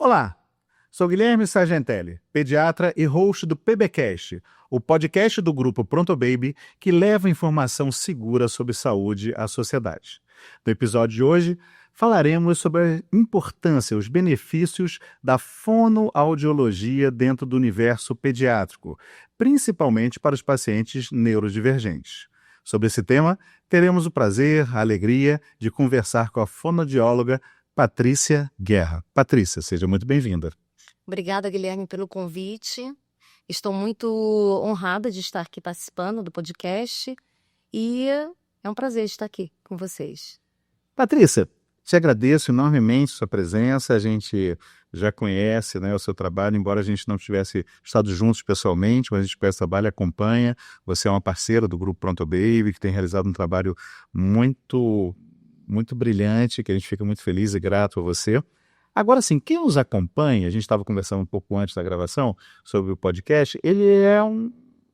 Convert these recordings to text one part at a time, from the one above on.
Olá, sou Guilherme Sargentelli, pediatra e host do PBcast, o podcast do grupo Pronto Baby que leva informação segura sobre saúde à sociedade. No episódio de hoje, falaremos sobre a importância, os benefícios da fonoaudiologia dentro do universo pediátrico, principalmente para os pacientes neurodivergentes. Sobre esse tema, teremos o prazer, a alegria de conversar com a fonoaudióloga Patrícia Guerra. Patrícia, seja muito bem-vinda. Obrigada, Guilherme, pelo convite. Estou muito honrada de estar aqui participando do podcast e é um prazer estar aqui com vocês. Patrícia, te agradeço enormemente sua presença. A gente já conhece, né, o seu trabalho, embora a gente não tivesse estado juntos pessoalmente, mas a gente conhece o trabalho, acompanha. Você é uma parceira do Grupo Pronto Baby, que tem realizado um trabalho muito brilhante, que a gente fica muito feliz e grato a você. Agora sim, quem nos acompanha, a gente estava conversando um pouco antes da gravação sobre o podcast, ele é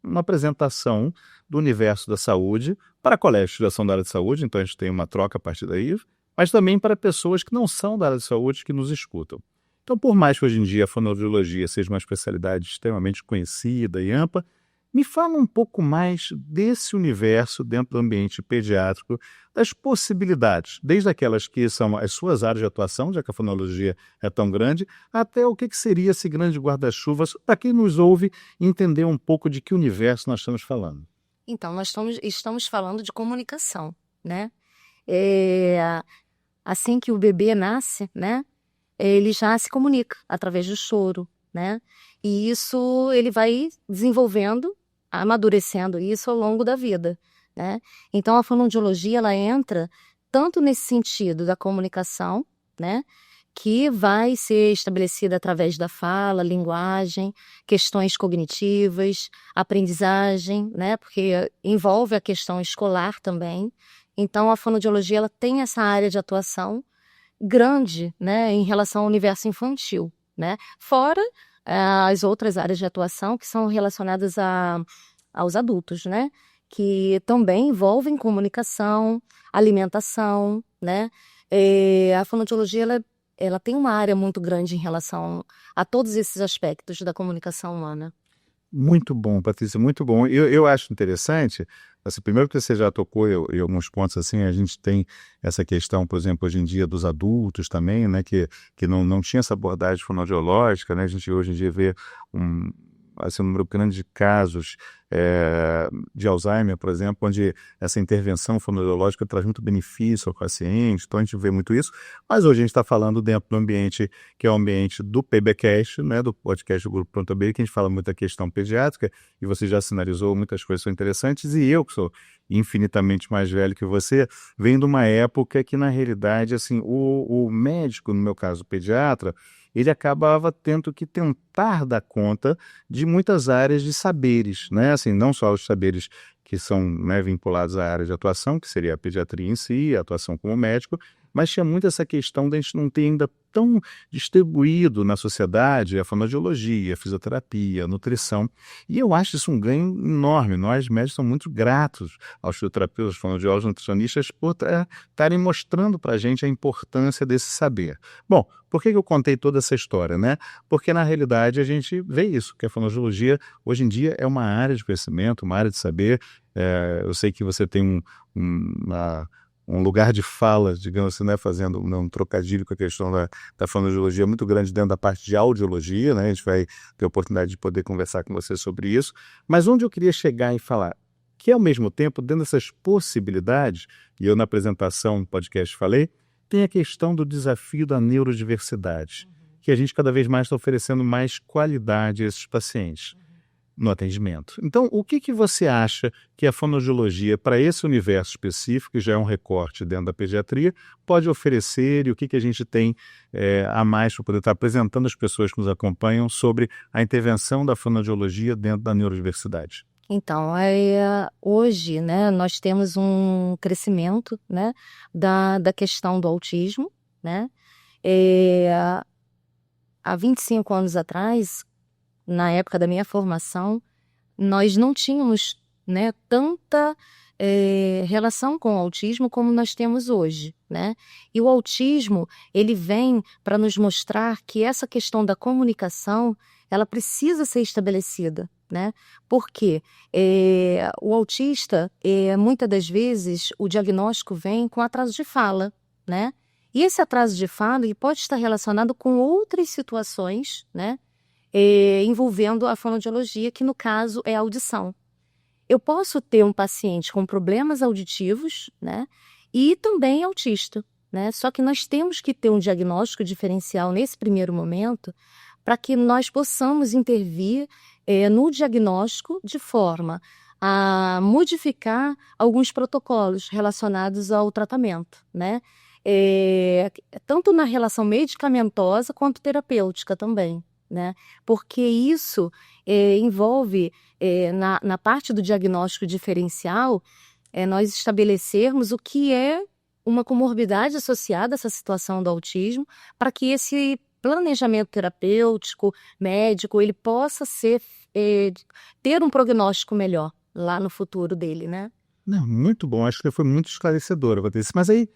uma apresentação do universo da saúde para colégios de estudação da área de saúde, então a gente tem uma troca a partir daí, mas também para pessoas que não são da área de saúde que nos escutam. Então, por mais que hoje em dia a fonoaudiologia seja uma especialidade extremamente conhecida e ampla, me fala um pouco mais desse universo dentro do ambiente pediátrico, das possibilidades, desde aquelas que são as suas áreas de atuação, já que a fonoaudiologia é tão grande, até o que seria esse grande guarda-chuvas, para quem nos ouve entender um pouco de que universo nós estamos falando. Então, nós estamos falando de comunicação, né? Assim que o bebê nasce, né? Ele já se comunica através do choro, né? E isso ele vai desenvolvendo, amadurecendo isso ao longo da vida, né? Então a fonoaudiologia ela entra tanto nesse sentido da comunicação, né? Que vai ser estabelecida através da fala, linguagem, questões cognitivas, aprendizagem, né? Porque envolve a questão escolar também. Então a fonoaudiologia ela tem essa área de atuação grande, né? Em relação ao universo infantil, né? Fora as outras áreas de atuação que são relacionadas aos adultos, né? Que também envolvem comunicação, alimentação, né? A fonoaudiologia, ela tem uma área muito grande em relação a todos esses aspectos da comunicação humana. Muito bom, Patrícia, muito bom. Eu acho interessante, assim, primeiro que você já tocou em alguns pontos, assim, a gente tem essa questão, por exemplo, hoje em dia dos adultos também, né, que não tinha essa abordagem fonoaudiológica, né, a gente hoje em dia vê um número grande de casos de Alzheimer, por exemplo, onde essa intervenção fonoaudiológica traz muito benefício ao paciente, então a gente vê muito isso, mas hoje a gente está falando dentro do ambiente que é o ambiente do PBcast, né, do podcast do Grupo Pronto Baby, que a gente fala muito da questão pediátrica, e você já sinalizou muitas coisas que são interessantes, e eu, que sou infinitamente mais velho que você, venho de uma época que, na realidade, assim, o médico, no meu caso, o pediatra, ele acabava tendo que tentar dar conta de muitas áreas de saberes, né? Assim, não só os saberes que são, né, vinculados à área de atuação, que seria a pediatria em si, a atuação como médico, mas tinha muito essa questão de a gente não ter ainda tão distribuído na sociedade a fonoaudiologia, a fisioterapia, a nutrição. E eu acho isso um ganho enorme. Nós, médicos, somos muito gratos aos fisioterapeutas, fonoaudiólogos, nutricionistas, por estarem mostrando para a gente a importância desse saber. Bom, por que eu contei toda essa história, né? Porque, na realidade, a gente vê isso, que a fonoaudiologia, hoje em dia, é uma área de conhecimento, uma área de saber. Eu sei que você tem um lugar de fala, digamos assim, né, fazendo um trocadilho com a questão da fonoaudiologia muito grande dentro da parte de audiologia, né? A gente vai ter a oportunidade de poder conversar com você sobre isso. Mas onde eu queria chegar e falar que, ao mesmo tempo, dentro dessas possibilidades, e eu na apresentação do podcast falei, tem a questão do desafio da neurodiversidade, que a gente cada vez mais está oferecendo mais qualidade a esses pacientes no atendimento. Então, o que você acha que a fonoaudiologia, para esse universo específico, que já é um recorte dentro da pediatria, pode oferecer e o que a gente tem a mais para poder estar apresentando às pessoas que nos acompanham sobre a intervenção da fonoaudiologia dentro da neurodiversidade? Então, hoje, né, nós temos um crescimento, né, da questão do autismo, né? Há 25 anos atrás, na época da minha formação, nós não tínhamos, né, tanta relação com o autismo como nós temos hoje, né? E o autismo, ele vem para nos mostrar que essa questão da comunicação, ela precisa ser estabelecida, né? Porque o autista, muitas das vezes, o diagnóstico vem com atraso de fala, né? E esse atraso de fala ele pode estar relacionado com outras situações, né? Envolvendo a fonoaudiologia, que no caso é a audição. Eu posso ter um paciente com problemas auditivos, né? E também autista, né? Só que nós temos que ter um diagnóstico diferencial nesse primeiro momento para que nós possamos intervir no diagnóstico de forma a modificar alguns protocolos relacionados ao tratamento, né? Tanto na relação medicamentosa quanto terapêutica também, né? Porque isso envolve, na parte do diagnóstico diferencial, nós estabelecermos o que é uma comorbidade associada a essa situação do autismo, para que esse planejamento terapêutico, médico, ele possa ter um prognóstico melhor lá no futuro dele, né? Não, muito bom, acho que foi muito esclarecedora, Patrícia. Mas aí,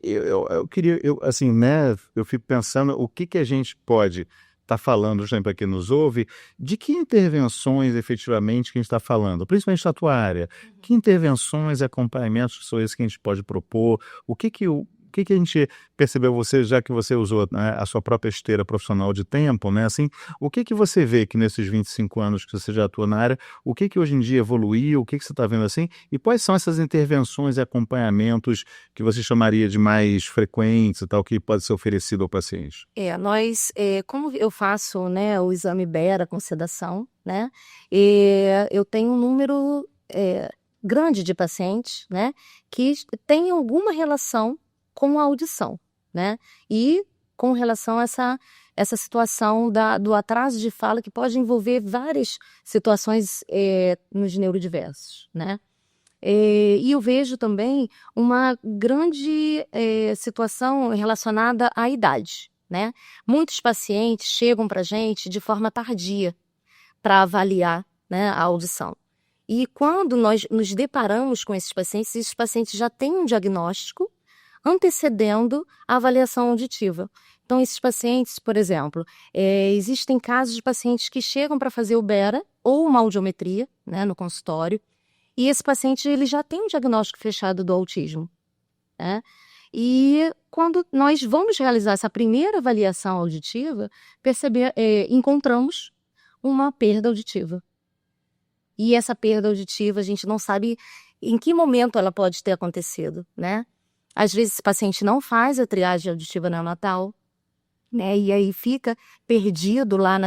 eu queria, assim, né, eu fico pensando o que a gente pode estar falando, justamente para quem nos ouve, de que intervenções efetivamente que a gente está falando, principalmente na tua área, que intervenções e acompanhamentos são esses que a gente pode propor, o que a gente percebeu, você, já que você usou, né, a sua própria esteira profissional de tempo, né, assim, o que você vê que nesses 25 anos que você já atua na área, o que hoje em dia evoluiu, o que você está vendo assim, e quais são essas intervenções e acompanhamentos que você chamaria de mais frequentes e tal, que pode ser oferecido ao paciente? Como eu faço, né, o exame Bera com sedação, né, eu tenho um número grande de pacientes, né, que têm alguma relação com a audição, né? E com relação a essa situação do atraso de fala, que pode envolver várias situações nos neurodiversos, né? E eu vejo também uma grande situação relacionada à idade, né? Muitos pacientes chegam para a gente de forma tardia para avaliar, né, a audição. E quando nós nos deparamos com esses pacientes já têm um diagnóstico antecedendo a avaliação auditiva. Então, esses pacientes, por exemplo, existem casos de pacientes que chegam para fazer o Bera ou uma audiometria, né, no consultório, e esse paciente ele já tem um diagnóstico fechado do autismo, né? E quando nós vamos realizar essa primeira avaliação auditiva, encontramos uma perda auditiva. E essa perda auditiva, a gente não sabe em que momento ela pode ter acontecido, né? Às vezes esse paciente não faz a triagem auditiva neonatal, né? E aí fica perdido lá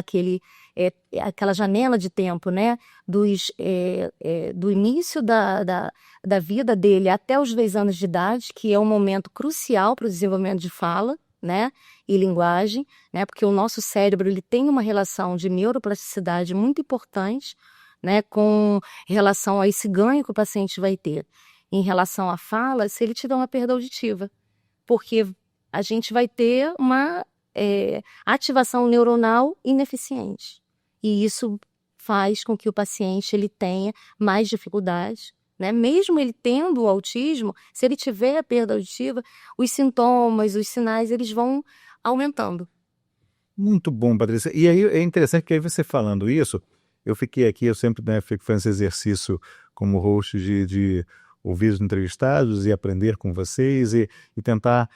aquela janela de tempo, né? Do início da vida dele até os 2 anos de idade, que é um momento crucial para o desenvolvimento de fala, né? E linguagem, né? Porque o nosso cérebro ele tem uma relação de neuroplasticidade muito importante, né? Com relação a esse ganho que o paciente vai ter em relação à fala, se ele tiver uma perda auditiva, porque a gente vai ter uma ativação neuronal ineficiente, e isso faz com que o paciente ele tenha mais dificuldades, né? Mesmo ele tendo o autismo, se ele tiver a perda auditiva, os sintomas, os sinais, eles vão aumentando. Muito bom, Patrícia. E aí é interessante que aí você falando isso, eu fiquei aqui, eu sempre, né, fico fazendo esse exercício como host de ouvir os entrevistados e aprender com vocês e tentar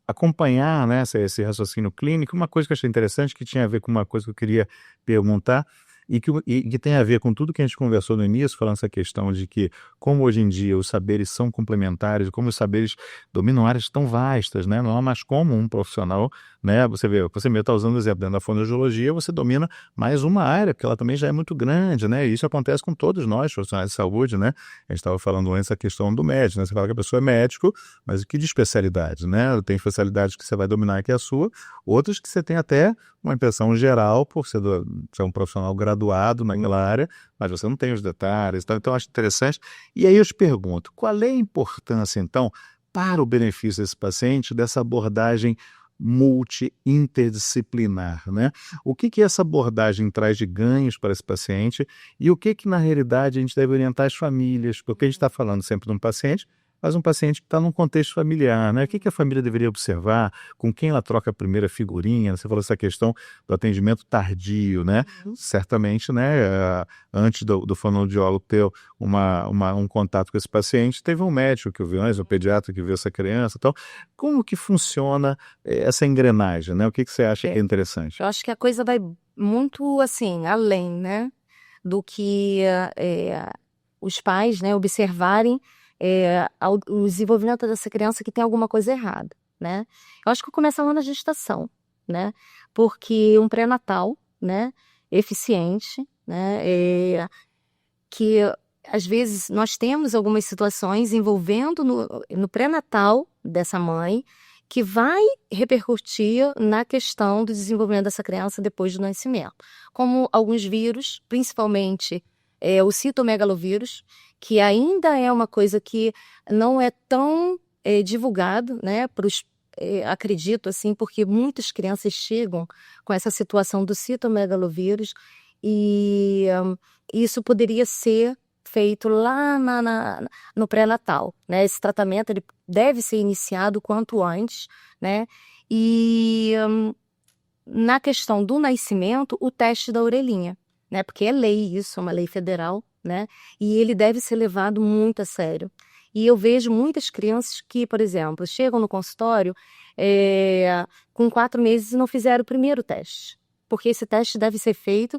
acompanhar, né, esse raciocínio clínico. Uma coisa que eu achei interessante, que tinha a ver com uma coisa que eu queria perguntar, e que tem a ver com tudo que a gente conversou no início, falando essa questão de que, como hoje em dia os saberes são complementares, como os saberes dominam áreas tão vastas, né? Não é mais como um profissional, né? Você mesmo está usando o exemplo dentro da fonoaudiologia, você domina mais uma área, porque ela também já é muito grande, né? E isso acontece com todos nós, profissionais de saúde, né? A gente estava falando antes a questão do médico, né? Você fala que a pessoa é médico, mas o que de especialidade, né? Tem especialidades que você vai dominar que é a sua, outras que você tem até uma impressão geral por ser um profissional graduado naquela área, mas você não tem os detalhes, então eu acho interessante. E aí eu te pergunto, qual é a importância, então, para o benefício desse paciente, dessa abordagem multi-interdisciplinar, né? O que essa abordagem traz de ganhos para esse paciente e o que na realidade a gente deve orientar as famílias, porque a gente está falando sempre de um paciente, mas um paciente que está num contexto familiar, né? O que a família deveria observar, com quem ela troca a primeira figurinha, você falou essa questão do atendimento tardio, né? Certamente, né, antes do fonoaudiólogo ter um contato com esse paciente, teve um médico que o viu antes, um pediatra que viu essa criança, então, como que funciona essa engrenagem, né? O que você acha que é interessante? Eu acho que a coisa vai muito, assim, além, né, do que os pais, né, observarem o desenvolvimento dessa criança que tem alguma coisa errada, né? Eu acho que começa lá na gestação, né? Porque um pré-natal, né, eficiente, né, que às vezes nós temos algumas situações envolvendo no pré-natal dessa mãe que vai repercutir na questão do desenvolvimento dessa criança depois do nascimento, como alguns vírus, principalmente o citomegalovírus, que ainda é uma coisa que não é tão divulgado, né, acredito assim, porque muitas crianças chegam com essa situação do citomegalovírus e isso poderia ser feito lá no pré-natal, né? Esse tratamento ele deve ser iniciado quanto antes, né? E na questão do nascimento, o teste da orelhinha, né? Porque é lei isso, é uma lei federal, né? E ele deve ser levado muito a sério. E eu vejo muitas crianças que, por exemplo, chegam no consultório com 4 meses e não fizeram o primeiro teste, porque esse teste deve ser feito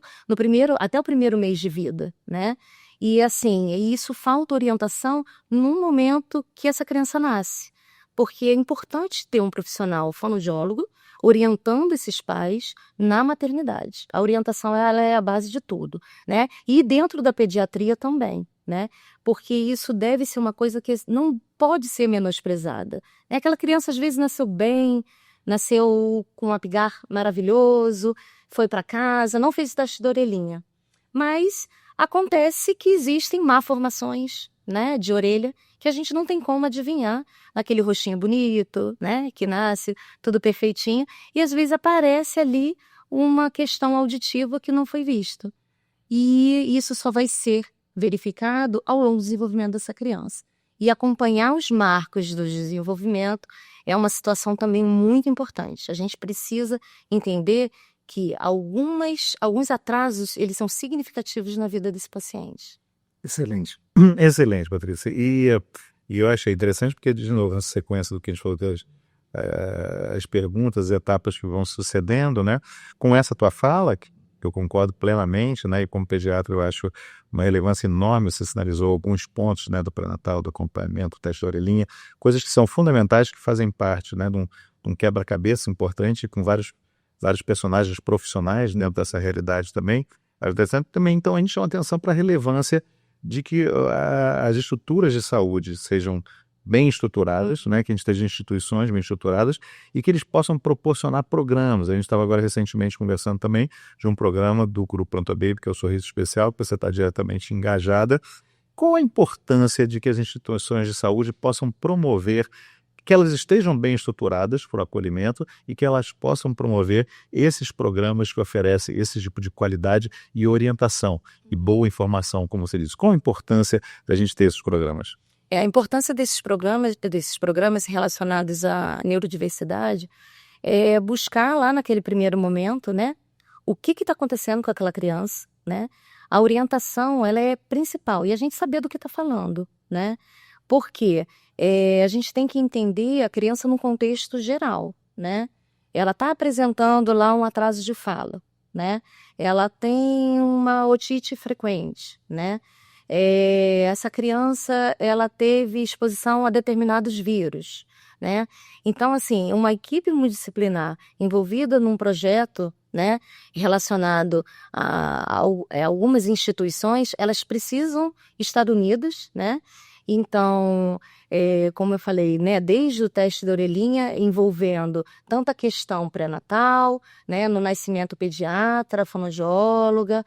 até o primeiro mês de vida, né? E assim, isso falta orientação no momento que essa criança nasce, porque é importante ter um profissional fonoaudiólogo orientando esses pais na maternidade. A orientação ela é a base de tudo, né? E dentro da pediatria também, né? Porque isso deve ser uma coisa que não pode ser menosprezada. Aquela criança às vezes nasceu bem, nasceu com um apigar maravilhoso, foi para casa, não fez o teste da orelhinha, mas acontece que existem malformações, né, de orelha que a gente não tem como adivinhar, aquele rostinho bonito, né, que nasce tudo perfeitinho, e às vezes aparece ali uma questão auditiva que não foi vista. E isso só vai ser verificado ao longo do desenvolvimento dessa criança. E acompanhar os marcos do desenvolvimento é uma situação também muito importante. A gente precisa entender que alguns atrasos, eles são significativos na vida desse paciente. Excelente. Excelente, Patrícia. E eu achei interessante porque, de novo, na sequência do que a gente falou, as perguntas, etapas que vão sucedendo, né? Com essa tua fala, que eu concordo plenamente, né? E como pediatra eu acho uma relevância enorme, você sinalizou alguns pontos, né, do pré-natal, do acompanhamento, do teste da orelhinha, coisas que são fundamentais, que fazem parte, né, de um quebra-cabeça importante, com vários personagens profissionais dentro dessa realidade também. Também, então, a gente chama atenção para a relevância de que as estruturas de saúde sejam bem estruturadas, né, que a gente esteja instituições bem estruturadas e que eles possam proporcionar programas. A gente estava agora recentemente conversando também de um programa do Grupo Pronto Baby, que é o Sorriso Especial, que você está diretamente engajada. Qual a importância de que as instituições de saúde possam promover que elas estejam bem estruturadas para o acolhimento e que elas possam promover esses programas que oferecem esse tipo de qualidade e orientação e boa informação, como você disse? Qual a importância da gente ter esses programas? A importância desses programas relacionados à neurodiversidade é buscar lá naquele primeiro momento, né, o que está acontecendo com aquela criança, né? A orientação, ela é principal e a gente saber do que está falando, né? Porque a gente tem que entender a criança num contexto geral, né? Ela está apresentando lá um atraso de fala, né? Ela tem uma otite frequente, né? Essa criança, ela teve exposição a determinados vírus, né? Então, assim, uma equipe multidisciplinar envolvida num projeto, né, relacionado a algumas instituições, elas precisam estar unidas, né? Então, como eu falei, né, desde o teste da orelhinha, envolvendo tanto a questão pré-natal, né, no nascimento pediatra, fonoaudióloga,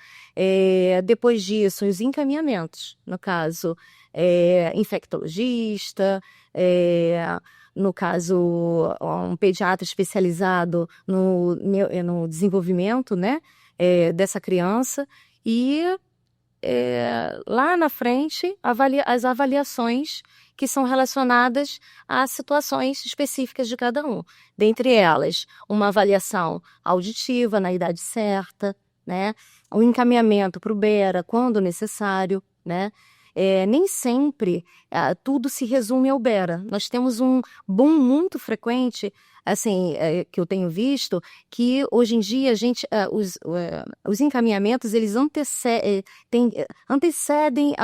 depois disso, os encaminhamentos, no caso, infectologista, no caso, um pediatra especializado no desenvolvimento, né, dessa criança, e lá na frente, as avaliações que são relacionadas a situações específicas de cada um. Dentre elas, uma avaliação auditiva na idade certa, né? O encaminhamento para o BERA quando necessário, né? Nem sempre tudo se resume ao BERA. Nós temos um boom muito frequente, assim, que eu tenho visto, que hoje em dia os encaminhamentos eles antecedem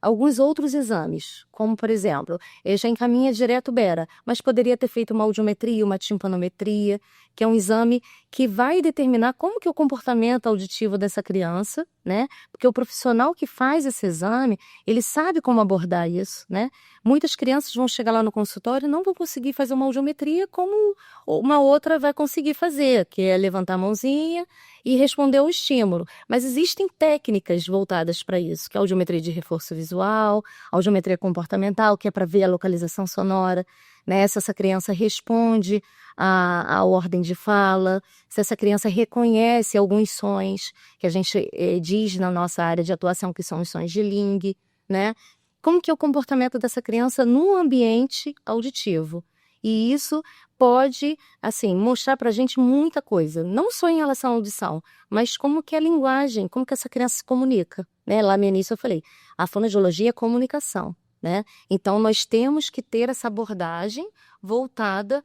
alguns outros exames, como, por exemplo, já encaminha direto BERA, mas poderia ter feito uma audiometria, uma timpanometria, que é um exame que vai determinar como que é o comportamento auditivo dessa criança, né? Porque o profissional que faz esse exame, ele sabe como abordar isso, né? Muitas crianças vão chegar lá no consultório e não vão conseguir fazer uma audiometria como uma outra vai conseguir fazer, que é levantar a mãozinha e responder ao estímulo. Mas existem técnicas voltadas para isso, que é a audiometria de reforço visual, a audiometria comportamental, que é para ver a localização sonora, né? Se essa criança responde a ordem de fala, se essa criança reconhece alguns sons que a gente diz na nossa área de atuação, que são os sons de Ling, né? Como que é o comportamento dessa criança no ambiente auditivo. E isso pode, assim, mostrar pra gente muita coisa, não só em relação à audição, mas como que é a linguagem, como que essa criança se comunica, né? Lá no início eu falei, a fonoaudiologia é comunicação, né? Então nós temos que ter essa abordagem voltada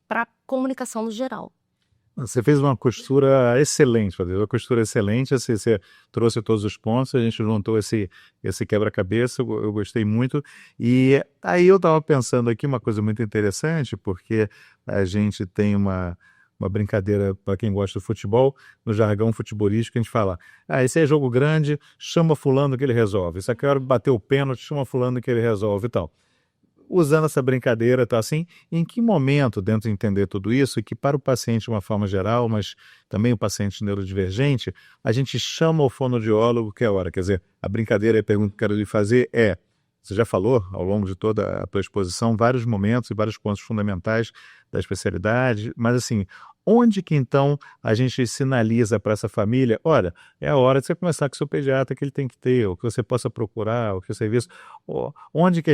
para a comunicação no geral. Você fez uma costura excelente, uma costura excelente, você trouxe todos os pontos, a gente juntou esse quebra-cabeça, eu gostei muito. E aí eu estava pensando aqui uma coisa muito interessante, porque a gente tem uma brincadeira para quem gosta de futebol, no jargão futebolístico a gente fala, esse é jogo grande, chama fulano que ele resolve, isso aqui é hora de bater o pênalti, chama fulano que ele resolve e tal. Usando essa brincadeira, tá assim, em que momento, dentro de entender tudo isso, e que para o paciente de uma forma geral, mas também o paciente neurodivergente, a gente chama o fonoaudiólogo que é a hora? Quer dizer, a brincadeira e a pergunta que eu quero lhe fazer você já falou ao longo de toda a tua exposição, vários momentos e vários pontos fundamentais da especialidade, mas assim, onde que então a gente sinaliza para essa família, olha, é a hora de você começar com o seu pediatra que ele tem que ter, o que você possa procurar, o que o serviço, onde que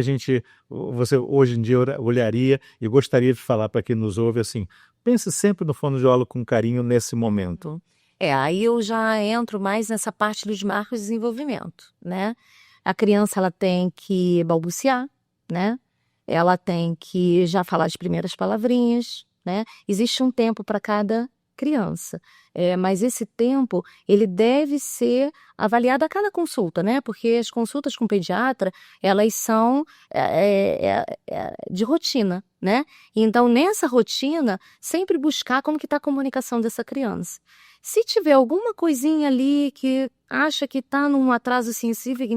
você hoje em dia olharia e gostaria de falar para quem nos ouve assim, pense sempre no fonoaudiólogo com carinho nesse momento. Aí eu já entro mais nessa parte dos marcos de desenvolvimento, né? A criança, ela tem que balbuciar, né? Ela tem que já falar as primeiras palavrinhas, né? Existe um tempo para cada criança, mas esse tempo, ele deve ser avaliado a cada consulta, né? Porque as consultas com o pediatra, elas são de rotina, né? Então, nessa rotina, sempre buscar como que está a comunicação dessa criança. Se tiver alguma coisinha ali que acha que está num atraso assim,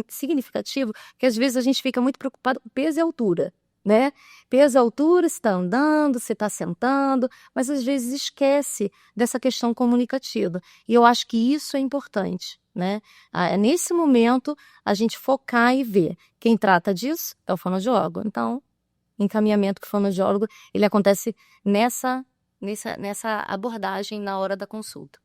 significativo, que às vezes a gente fica muito preocupado com peso e altura, né? Peso e altura, se está andando, se está sentando, mas às vezes esquece dessa questão comunicativa. E eu acho que isso é importante, né? Nesse momento, a gente focar e ver. Quem trata disso é o fonoaudiólogo. Então, encaminhamento para o fonoaudiólogo, ele acontece nessa abordagem na hora da consulta.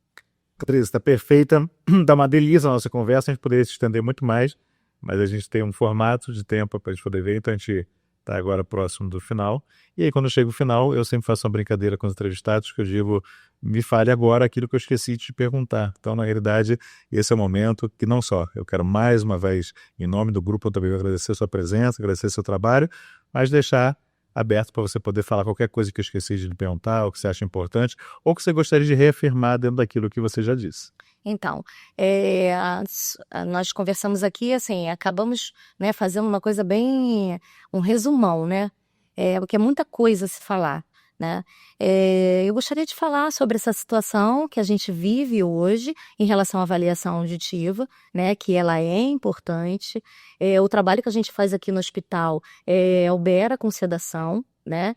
Patrícia, está perfeita, dá uma delícia a nossa conversa, a gente poderia se estender muito mais, mas a gente tem um formato de tempo para a gente poder ver, então a gente está agora próximo do final, e aí quando chega o final, eu sempre faço uma brincadeira com os entrevistados, que eu digo, me fale agora aquilo que eu esqueci de te perguntar. Então, na realidade, esse é o momento que não só eu quero mais uma vez, em nome do grupo, eu também agradecer a sua presença, agradecer o seu trabalho, mas deixar aberto para você poder falar qualquer coisa que eu esqueci de lhe perguntar, ou que você acha importante, ou que você gostaria de reafirmar dentro daquilo que você já disse. Então, nós conversamos aqui, assim, acabamos, né, fazendo uma coisa bem, um resumão, né? Porque é muita coisa a se falar, né? Eu gostaria de falar sobre essa situação que a gente vive hoje em relação à avaliação auditiva, né? Que ela é importante. O trabalho que a gente faz aqui no hospital é o BERA com sedação, né?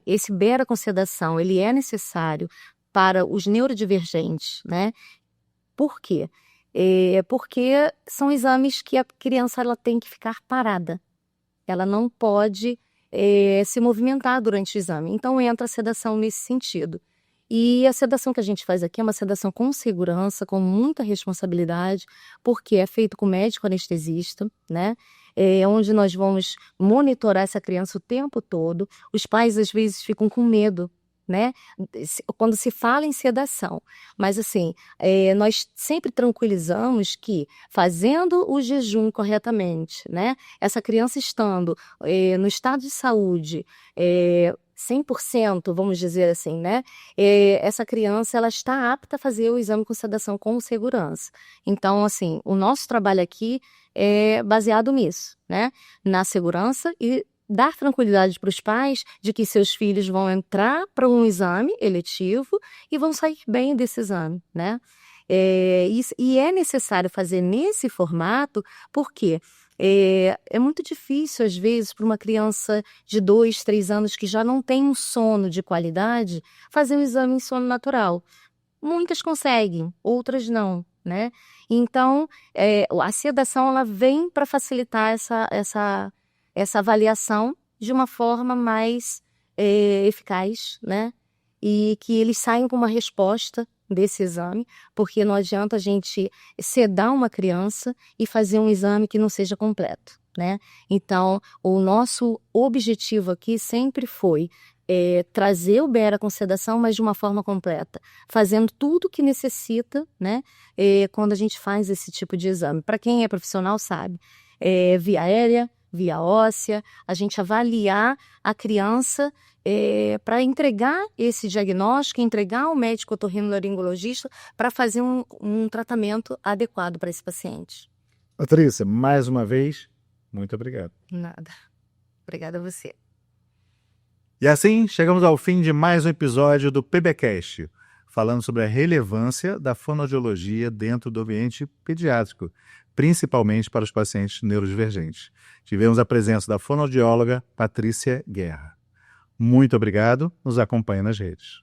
Esse BERA com sedação, ele é necessário para os neurodivergentes, né? Por quê? Porque são exames que a criança ela tem que ficar parada. Ela não pode se movimentar durante o exame. Então entra a sedação nesse sentido. E a sedação que a gente faz aqui é uma sedação com segurança, com muita responsabilidade, porque é feito com médico anestesista, né? Onde nós vamos monitorar essa criança o tempo todo. Os pais às vezes ficam com medo, né? Quando se fala em sedação. Mas assim, nós sempre tranquilizamos que fazendo o jejum corretamente, né? Essa criança estando no estado de saúde 100%, vamos dizer assim, né? Essa criança ela está apta a fazer o exame com sedação com segurança. Então, assim, o nosso trabalho aqui é baseado nisso, né? Na segurança e dar tranquilidade para os pais de que seus filhos vão entrar para um exame eletivo e vão sair bem desse exame, né? E é necessário fazer nesse formato, porque é muito difícil, às vezes, para uma criança de 2, 3 anos que já não tem um sono de qualidade, fazer um exame em sono natural. Muitas conseguem, outras não, né? Então, a sedação ela vem para facilitar essa avaliação de uma forma mais eficaz, né? E que eles saiam com uma resposta desse exame, porque não adianta a gente sedar uma criança e fazer um exame que não seja completo, né? Então, o nosso objetivo aqui sempre foi trazer o BERA com sedação, mas de uma forma completa, fazendo tudo o que necessita, né? Quando a gente faz esse tipo de exame. Para quem é profissional sabe, via aérea, via óssea, a gente avaliar a criança para entregar esse diagnóstico, entregar ao médico otorrinolaringologista para fazer um tratamento adequado para esse paciente. Patrícia, mais uma vez, muito obrigado. Nada. Obrigada a você. E assim, chegamos ao fim de mais um episódio do PBcast, falando sobre a relevância da fonoaudiologia dentro do ambiente pediátrico, principalmente para os pacientes neurodivergentes. Tivemos a presença da fonoaudióloga Patrícia Guerra. Muito obrigado, nos acompanhe nas redes.